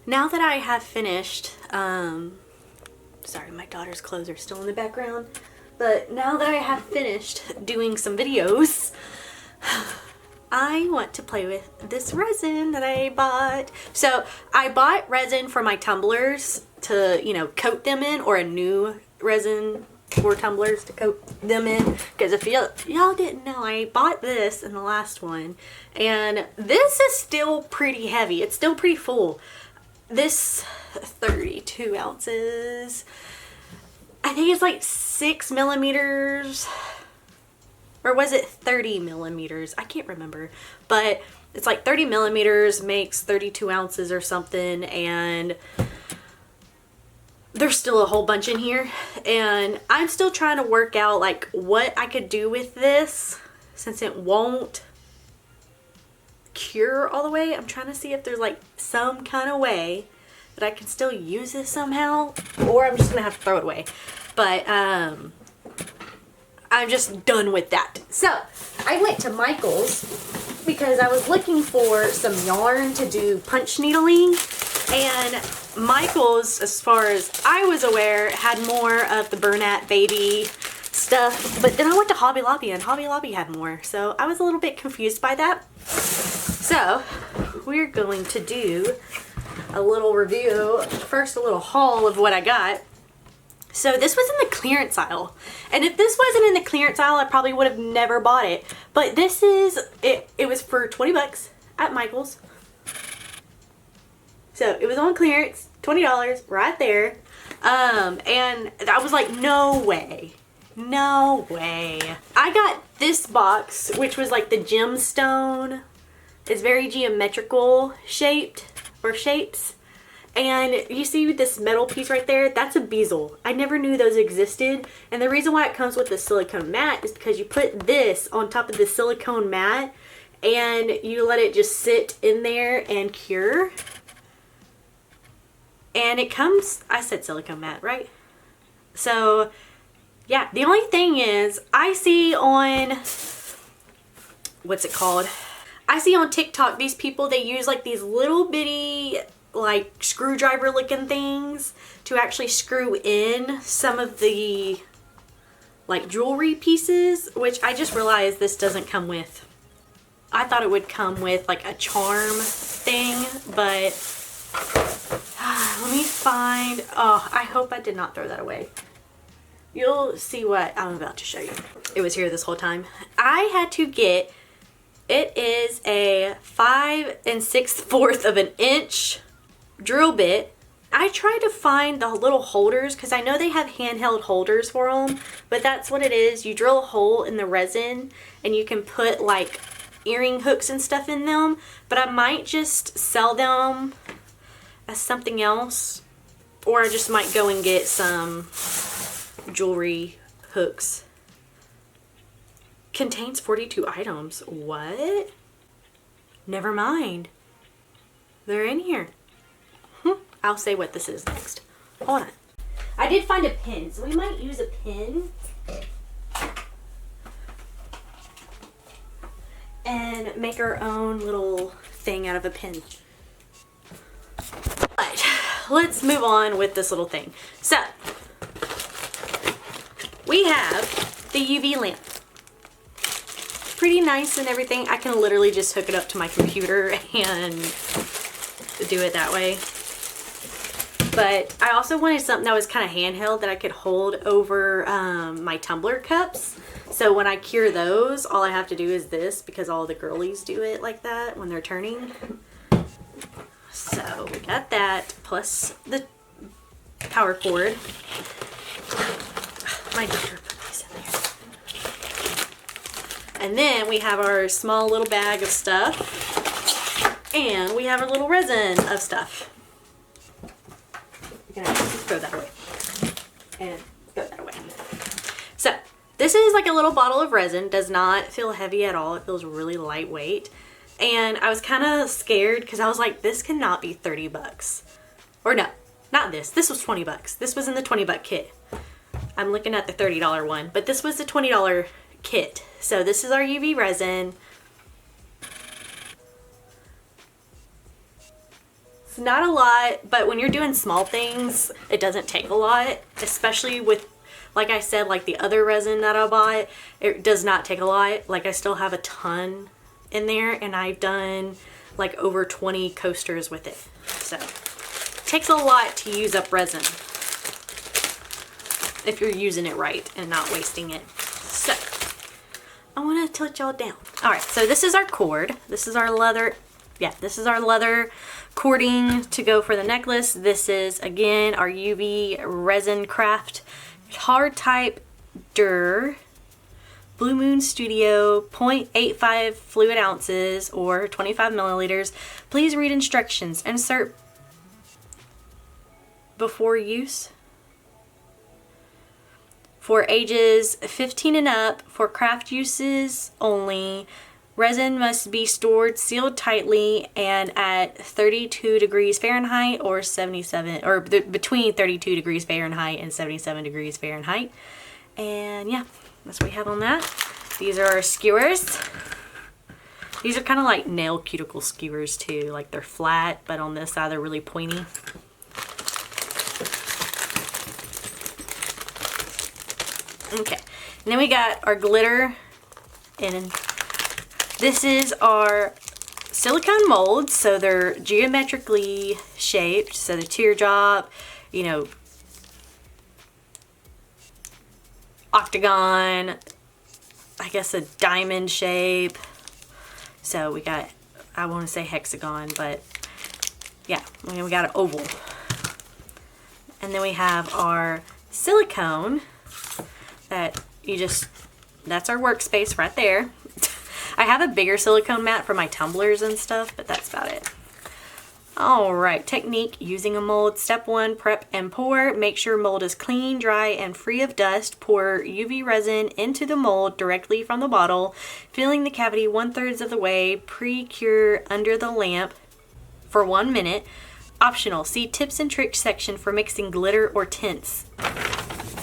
now that I have finished, sorry, my daughter's clothes are still in the background, but now that I have finished doing some videos, I want to play with this resin that I bought. So I bought resin for my tumblers to, you know, coat them in, or a new resin for tumblers to coat them in, because if y'all didn't know, I bought this in the last one, and this is still pretty heavy. It's still pretty full. This 32 ounces, I think it's like 6 millimeters, or was it 30 millimeters? I can't remember, but it's like 30 millimeters makes 32 ounces or something, and there's still a whole bunch in here, and I'm still trying to work out like what I could do with this since it won't cure all the way. I'm trying to see if there's like some kind of way that I can still use this somehow, or I'm just gonna have to throw it away. But I'm just done with that. So I went to Micheals because I was looking for some yarn to do punch needling, and Micheals, as far as I was aware, had more of the Bernat baby stuff, but then I went to Hobby Lobby and Hobby Lobby had more, so I was a little bit confused by that. So we're going to do a little review, first a little haul of what I got. So this was in the clearance aisle, and if this wasn't in the clearance aisle, I probably would have never bought it, but this is it. It was for 20 bucks at Micheals. So it was on clearance, $20 right there. And I was like, no way. No way. I got this box, which was like the gemstone. It's very geometrical shaped, or shapes. And you see this metal piece right there? That's a bezel. I never knew those existed. And the reason why it comes with the silicone mat is because you put this on top of the silicone mat and you let it just sit in there and cure. And it comes, I said silicone mat, right? So yeah, the only thing is I see on, what's it called? I see on TikTok these people, they use like these little bitty like screwdriver looking things to actually screw in some of the like jewelry pieces, which I just realized this doesn't come with. I thought it would come with like a charm thing, but let me find, oh, I hope I did not throw that away. You'll see what I'm about to show you. It was here this whole time. I had to get, it is a 5 6/4 of an inch drill bit. I tried to find the little holders because I know they have handheld holders for them, but that's what it is. You drill a hole in the resin and you can put like earring hooks and stuff in them, but I might just sell them as something else, or I just might go and get some jewelry hooks. Contains 42 items. What? Never mind. They're in here. I'll say what this is next. Hold on. I did find a pin, so we might use a pin and make our own little thing out of a pin. But let's move on with this little thing. So we have the UV lamp. Pretty nice and everything. I can literally just hook it up to my computer and do it that way. But I also wanted something that was kind of handheld that I could hold over my tumbler cups. So when I cure those, all I have to do is this, because all the girlies do it like that when they're turning. So we got that, plus the power cord. My daughter put these in there. And then we have our small little bag of stuff. And we have our little resin of stuff. You're gonna have to throw that away. And throw that away. So this is like a little bottle of resin. Does not feel heavy at all. It feels really lightweight. And I was kind of scared because I was like, this cannot be 30 bucks. Or no, not this. This was 20 bucks. This was in the 20-buck kit. I'm looking at the $30 one, but this was the $20 kit. So this is our UV resin. not a lot, but when you're doing small things, it doesn't take a lot, especially with, like I said, like the other resin that I bought, it does not take a lot. Like I still have a ton in there, and I've done like over 20 coasters with it. So it takes a lot to use up resin if you're using it right and not wasting it. So I want to tilt y'all down. All right, so this is our cord. This is our leather. Yeah, this is our leather cording to go for the necklace. This is, again, our UV resin craft hard type Dur Blue Moon Studio 0.85 fluid ounces or 25 milliliters. Please read instructions. Insert before use. For ages 15 and up, for craft uses only. Resin must be stored sealed tightly and at 32 degrees Fahrenheit or 77, or between 32 degrees Fahrenheit and 77 degrees Fahrenheit. And yeah, that's what we have on that. These are our skewers. These are kind of like nail cuticle skewers too. Like they're flat, but on this side they're really pointy. Okay, and then we got our glitter, and this is our silicone molds, so they're geometrically shaped, so the teardrop, you know, octagon, I guess a diamond shape. So we got, I want to say hexagon, but yeah, we got an oval. And then we have our silicone that you just, that's our workspace right there. I have a bigger silicone mat for my tumblers and stuff, but that's about it. All right, technique using a mold. Step 1, prep and pour. Make sure mold is clean, dry, and free of dust. Pour UV resin into the mold directly from the bottle, filling the cavity 1/3 of the way. Pre-cure under the lamp for 1 minute. Optional, see tips and tricks section for mixing glitter or tints.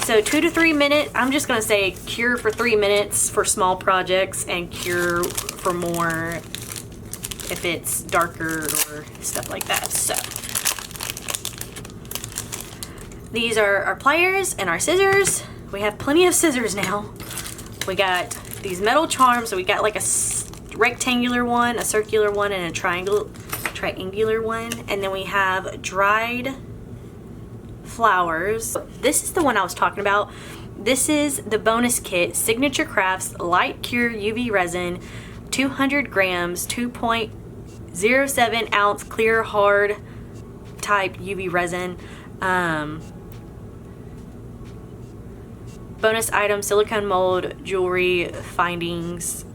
So 2 to 3 minutes, I'm just gonna say cure for 3 minutes for small projects and cure for more if it's darker or stuff like that. So these are our pliers and our scissors. We have plenty of scissors now. We got these metal charms, so we got like a rectangular one, a circular one, and a triangular one. And then we have dried flowers. This is the one I was talking about. This is the bonus kit, Signature Crafts Light Cure UV Resin, 200 grams, 2.07 ounce clear hard type UV resin. Bonus item, silicone mold, jewelry findings.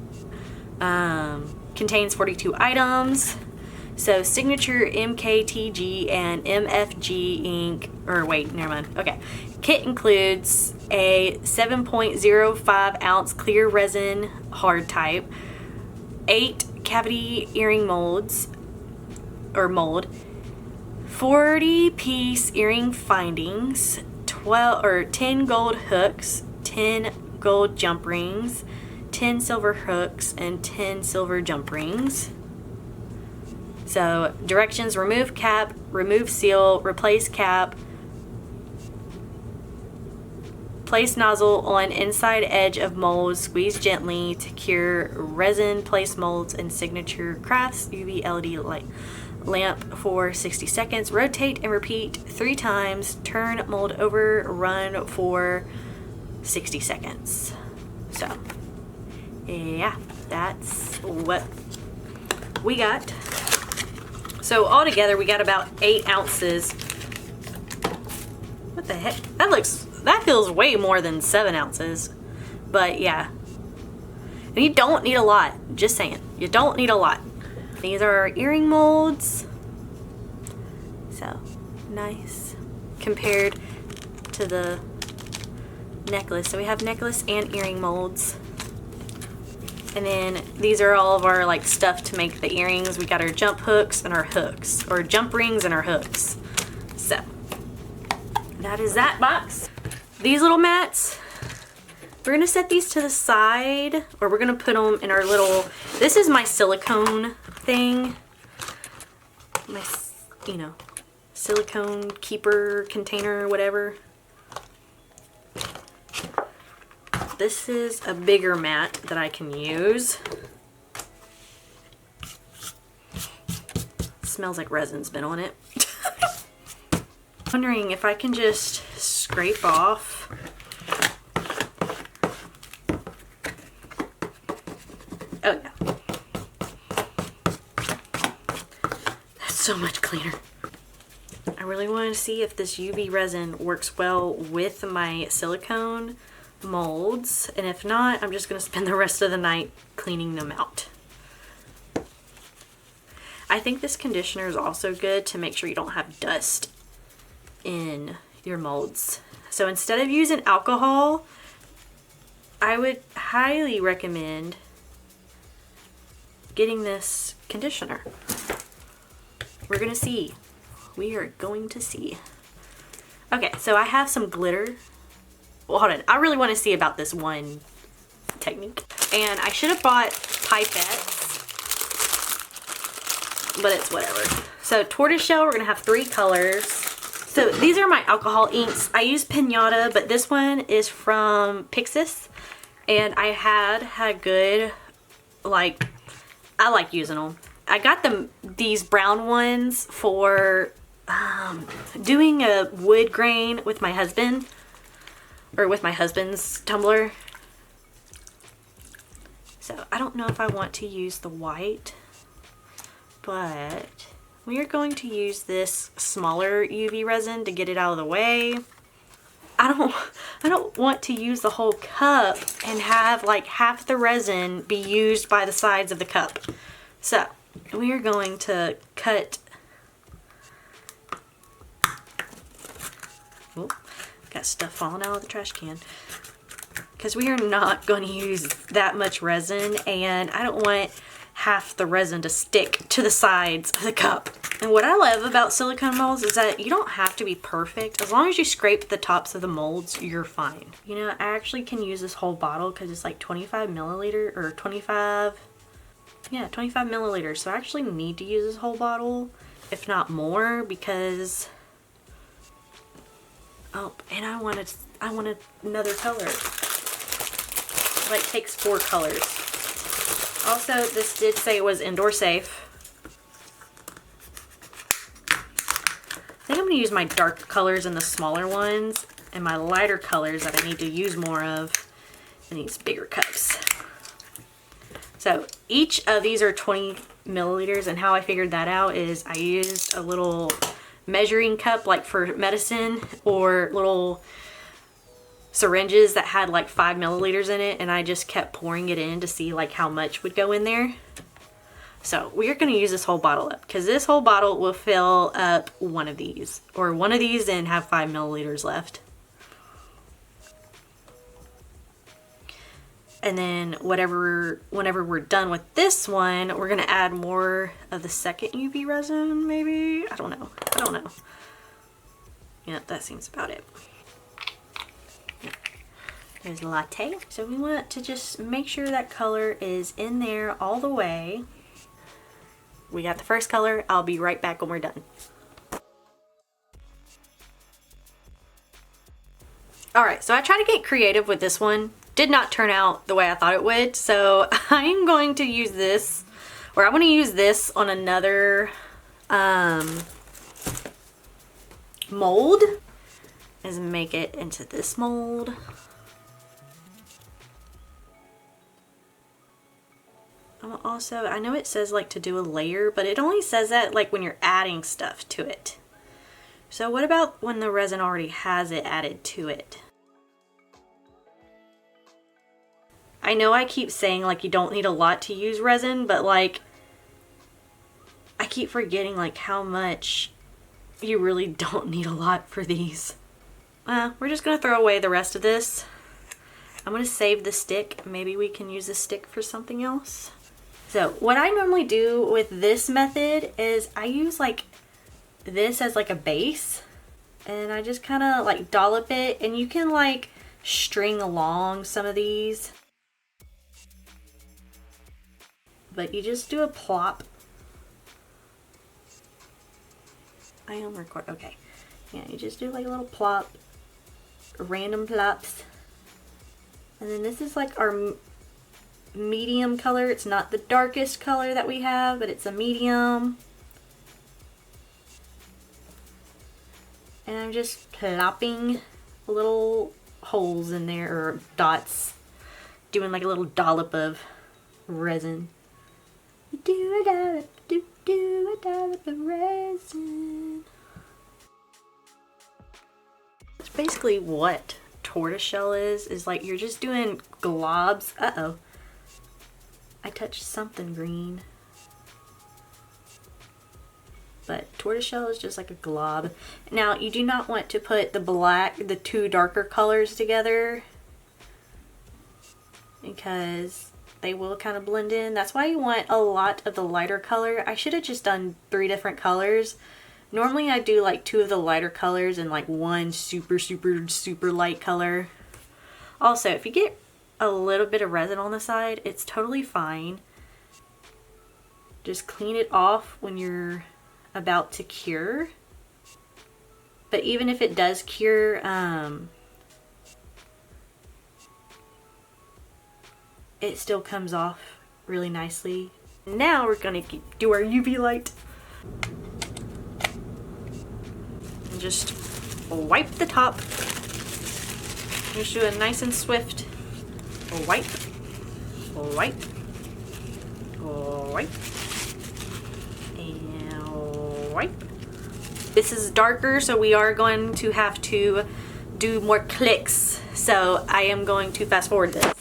Contains 42 items. So Signature MKTG and MFG ink, or wait, never mind. Okay. Kit includes a 7.05 ounce clear resin hard type, 8 cavity earring molds, or mold, 40 piece earring findings, 10 gold hooks, 10 gold jump rings, 10 silver hooks, and 10 silver jump rings. So directions: remove cap, remove seal, replace cap, place nozzle on inside edge of mold, squeeze gently to cure resin, place molds in Signature Crafts UV LED light lamp for 60 seconds. Rotate and repeat 3 times. Turn mold over, run for 60 seconds. So yeah, that's what we got. So altogether we got about 8 ounces. What the heck? That feels way more than 7 ounces. But yeah. And you don't need a lot. Just saying. You don't need a lot. These are our earring molds. So nice. Compared to the necklace. So we have necklace and earring molds. And then these are all of our like stuff to make the earrings. We got our jump hooks and our hooks, or jump rings and our hooks. So that is that box. These little mats, we're gonna set these to the side, or we're gonna put them in our little, this is my silicone thing. you know, silicone keeper container or whatever. This is a bigger mat that I can use. It smells like resin's been on it. Wondering if I can just scrape off oh yeah, that's so much cleaner. I really want to see if this UV resin works well with my silicone molds, and if not, I'm just going to spend the rest of the night cleaning them out. I think this conditioner is also good to make sure you don't have dust in your molds. So instead of using alcohol, I would highly recommend getting this conditioner. We're gonna see. We are going to see. Okay, so I have some glitter. Well, hold on. I really want to see about this one technique. And I should have bought pipettes, but it's whatever. So tortoiseshell, we're gonna have 3 colors. So these are my alcohol inks. I use Pinata, but this one is from Pixis. And I had good, like, I like using them. I got these brown ones for doing a wood grain with my husband, or with my husband's tumbler. So I don't know if I want to use the white, but we are going to use this smaller UV resin to get it out of the way. I don't want to use the whole cup and have like half the resin be used by the sides of the cup. So we are going to cut. Oh, got stuff falling out of the trash can. Because we are not going to use that much resin, and I don't want half the resin to stick to the sides of the cup. And what I love about silicone molds is that you don't have to be perfect. As long as you scrape the tops of the molds, you're fine. You know, I actually can use this whole bottle because it's like 25 milliliter or 25 milliliters. So I actually need to use this whole bottle, if not more, because oh, and I wanted another color. It like takes 4 colors. Also, this did say it was indoor safe. I think I'm going to use my dark colors in the smaller ones and my lighter colors that I need to use more of in these bigger cups. So each of these are 20 milliliters, and how I figured that out is I used a little measuring cup like for medicine, or little syringes that had like 5 milliliters in it, and I just kept pouring it in to see like how much would go in there. So we're going to use this whole bottle up, because this whole bottle will fill up one of these, or one of these, and have 5 milliliters left. And then whenever we're done with this one, we're going to add more of the second UV resin, maybe? I don't know. Yeah, that seems about it. There's latte. So we want to just make sure that color is in there all the way. We got the first color. I'll be right back when we're done. Alright, so I tried to get creative with this one. Did not turn out the way I thought it would. So I'm going to use this, or I want to use this on another mold, is make it into this mold. Also, I know it says like to do a layer, but it only says that like when you're adding stuff to it. So what about when the resin already has it added to it? I know I keep saying like you don't need a lot to use resin, but like I keep forgetting like how much you really don't need a lot for these. We're just gonna throw away the rest of this. I'm gonna save the stick. Maybe we can use the stick for something else. So what I normally do with this method is I use like this as like a base, and I just kind of like dollop it, and you can like string along some of these, but you just do a plop I am recording. Okay. Yeah, you just do like a little plop, random plops. And then this is like our medium color. It's not the darkest color that we have, but it's a medium. And I'm just plopping little holes in there, or dots, doing like a little dollop of resin. Do a dollop, do a dollop of resin. That's basically what tortoiseshell is like you're just doing globs. Uh-oh. I touched something green. But tortoiseshell is just like a glob. Now, you do not want to put the two darker colors together, because they will kind of blend in. That's why you want a lot of the lighter color. I should have just done 3 different colors. Normally I do like 2 of the lighter colors and like 1 super, super, super light color. Also, if you get a little bit of resin on the side, it's totally fine. Just clean it off when you're about to cure. But even if it does cure, it still comes off really nicely. Now we're gonna do our UV light. And just wipe the top. Just do a nice and swift wipe, wipe, wipe, and wipe. This is darker, so we are going to have to do more clicks. So I am going to fast forward this.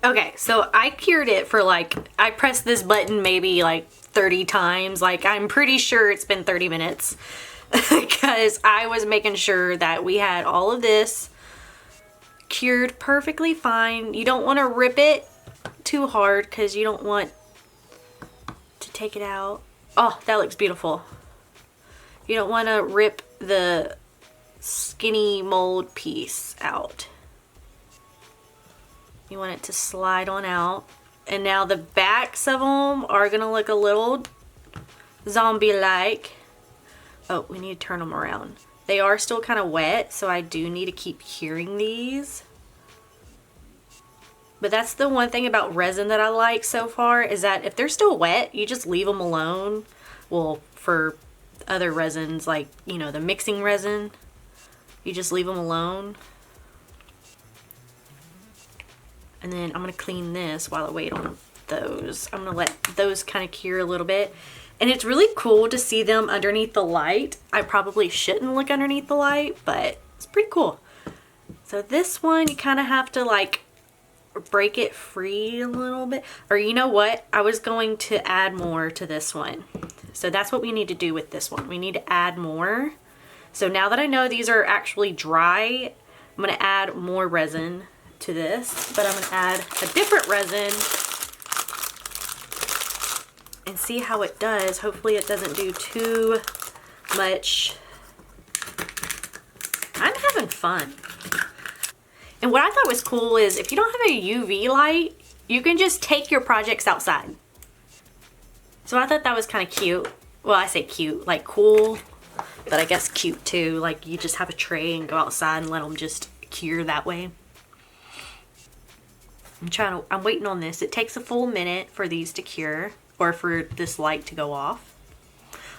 Okay, so I cured it for like, I pressed this button maybe like 30 times. Like, I'm pretty sure it's been 30 minutes because I was making sure that we had all of this cured perfectly fine. You don't want to rip it too hard because you don't want to take it out. Oh, that looks beautiful. You don't want to rip the skinny mold piece out. You want it to slide on out. And now the backs of them are gonna look a little zombie-like. Oh, we need to turn them around. They are still kind of wet, so I do need to keep curing these. But that's the one thing about resin that I like so far, is that if they're still wet, you just leave them alone. Well, for other resins, like, you know, the mixing resin, you just leave them alone. And then I'm going to clean this while I wait on those. I'm going to let those kind of cure a little bit. And it's really cool to see them underneath the light. I probably shouldn't look underneath the light, but it's pretty cool. So this one, you kind of have to like break it free a little bit. Or you know what? I was going to add more to this one. So that's what we need to do with this one. We need to add more. So now that I know these are actually dry, I'm going to add more resin to this, but I'm going to add a different resin and see how it does. Hopefully it doesn't do too much. I'm having fun. And what I thought was cool is if you don't have a UV light, you can just take your projects outside. So I thought that was kind of cute. Well, I say cute, like cool, but I guess cute too. Like you just have a tray and go outside and let them just cure that way. I'm waiting on this. It takes a full minute for these to cure, or for this light to go off.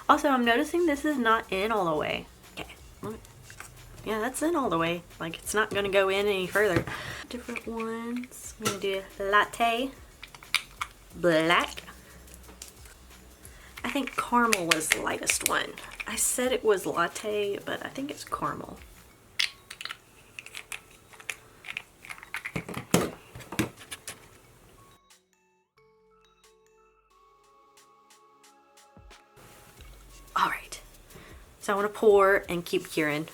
Also, I'm noticing this is not in all the way. Okay. Yeah, that's in all the way. Like, it's not going to go in any further. Different ones. I'm going to do latte, black. I think caramel is the lightest one. I said it was latte, but I think it's caramel. Alright, so I want to pour and keep curing.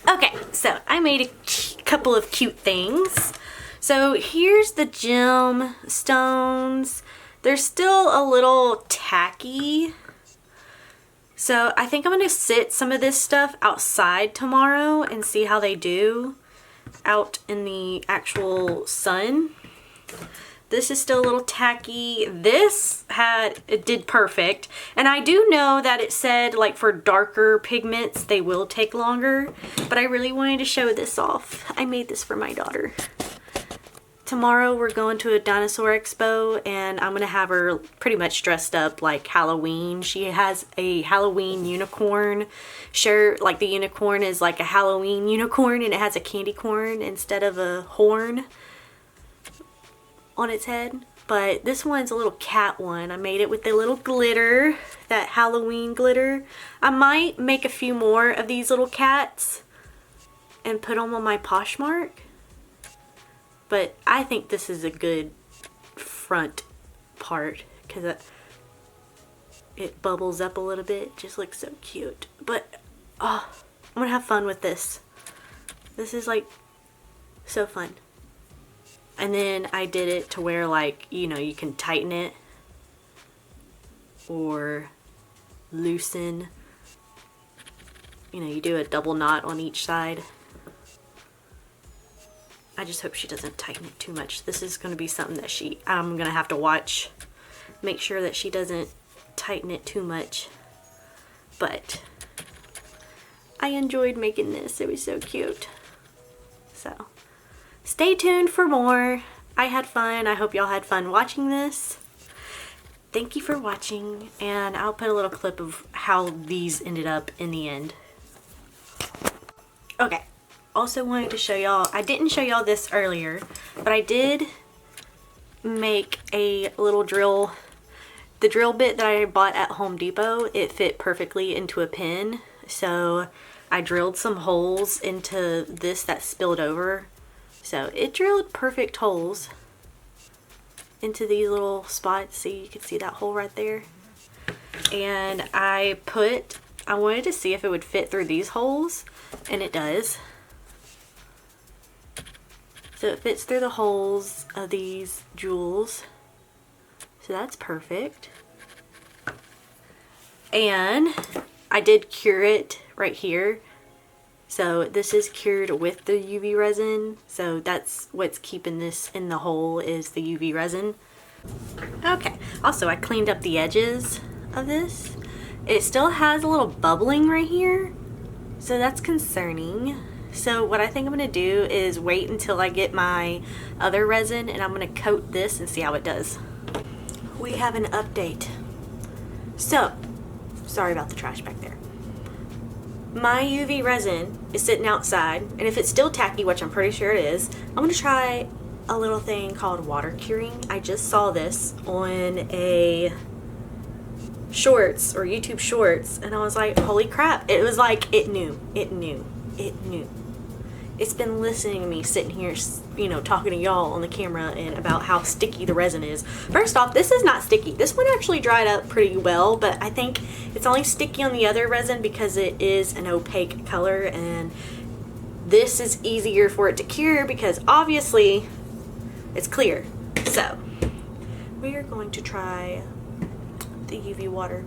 Okay, so I made a couple of cute things. So here's the gemstones. They're still a little tacky. So I think I'm going to sit some of this stuff outside tomorrow and see how they do out in the actual sun. This is still a little tacky. It did perfect. And I do know that it said like for darker pigments, they will take longer, but I really wanted to show this off. I made this for my daughter. Tomorrow we're going to a dinosaur expo and I'm gonna have her pretty much dressed up like Halloween. She has a Halloween unicorn shirt. Like the unicorn is like a Halloween unicorn and it has a candy corn instead of a horn on its head. But this one's a little cat one. I made it with the little glitter, that Halloween glitter. I might make a few more of these little cats and put them on my Poshmark. But I think this is a good front part because it bubbles up a little bit. Just looks so cute. But oh, I'm gonna have fun with this. This is like so fun. And then I did it to where like, you know, you can tighten it or loosen. You know, you do a double knot on each side. I just hope she doesn't tighten it too much. This is going to be something that I'm going to have to watch. Make sure that she doesn't tighten it too much. But I enjoyed making this. It was so cute. So stay tuned for more. I had fun. I hope y'all had fun watching this. Thank you for watching. And I'll put a little clip of how these ended up in the end. Okay. Also wanted to show y'all, I didn't show y'all this earlier, but I did make a little drill. The drill bit that I bought at Home Depot, it fit perfectly into a pin. So I drilled some holes into this that spilled over. So it drilled perfect holes into these little spots. See, you can see that hole right there. And I wanted to see if it would fit through these holes, and it does. So it fits through the holes of these jewels. So that's perfect. And I did cure it right here. So this is cured with the UV resin. So that's what's keeping this in the hole is the UV resin. Okay. Also, I cleaned up the edges of this. It still has a little bubbling right here. So that's concerning. So what I think I'm going to do is wait until I get my other resin and I'm going to coat this and see how it does. We have an update. So, sorry about the trash back there. My UV resin is sitting outside, and if it's still tacky, which I'm pretty sure it is, I'm going to try a little thing called water curing. I just saw this on a shorts or YouTube shorts and I was like, holy crap. It was like, it knew. It's been listening to me sitting here, you know, talking to y'all on the camera and about how sticky the resin is. First off, this is not sticky. This one actually dried up pretty well, but I think it's only sticky on the other resin because it is an opaque color, and this is easier for it to cure because obviously it's clear. So we are going to try the UV water.